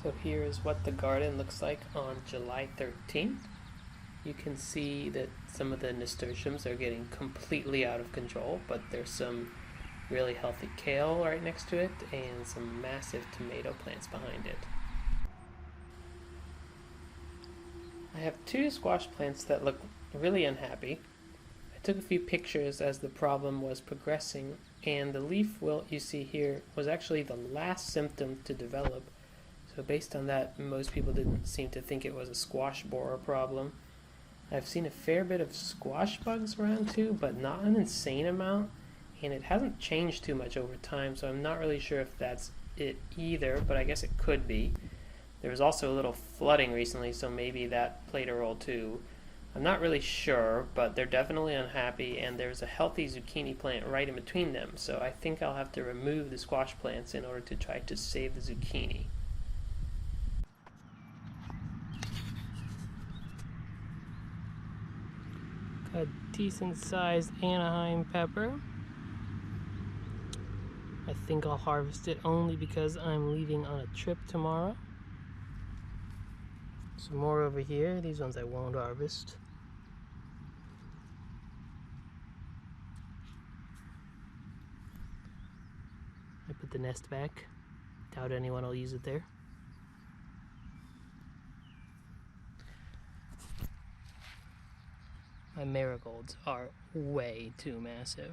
So here is what the garden looks like on July 13th. You can see that some of the nasturtiums are getting completely out of control, but there's some really healthy kale right next to it and some massive tomato plants behind it. I have two squash plants that look really unhappy. I took a few pictures as the problem was progressing, and the leaf wilt you see here was actually the last symptom to develop. So based on that, most people didn't seem to think it was a squash borer problem. I've seen a fair bit of squash bugs around too, but not an insane amount, and it hasn't changed too much over time, so I'm not really sure if that's it either, but I guess it could be. There was also a little flooding recently, so maybe that played a role too. I'm not really sure, but they're definitely unhappy, and there's a healthy zucchini plant right in between them, so I think I'll have to remove the squash plants in order to try to save the zucchini. A decent sized Anaheim pepper. I think I'll harvest it only because I'm leaving on a trip tomorrow. Some more over here. These ones I won't harvest. I put the nest back. Doubt anyone will use it there. My marigolds are way too massive.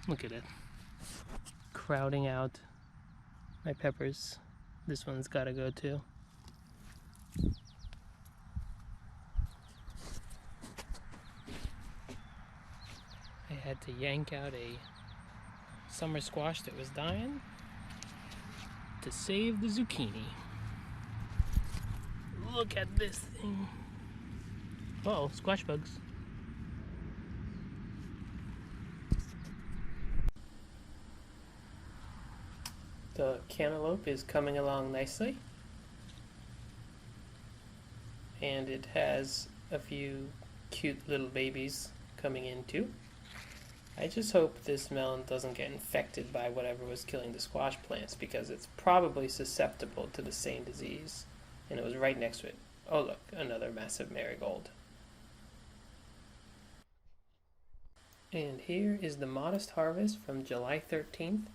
Look at it. Crowding out my peppers. This one's gotta go too. I had to yank out a summer squash that was dying to save the zucchini. Look at this thing. Uh-oh, squash bugs. The cantaloupe is coming along nicely, and it has a few cute little babies coming in too. I just hope this melon doesn't get infected by whatever was killing the squash plants, because it's probably susceptible to the same disease, and it was right next to it. Oh look, another massive marigold. And here is the modest harvest from July 13th.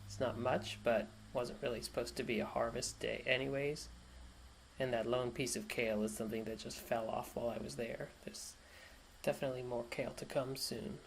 It's not much, but wasn't really supposed to be a harvest day anyways. And that lone piece of kale is something that just fell off while I was there. There's definitely more kale to come soon.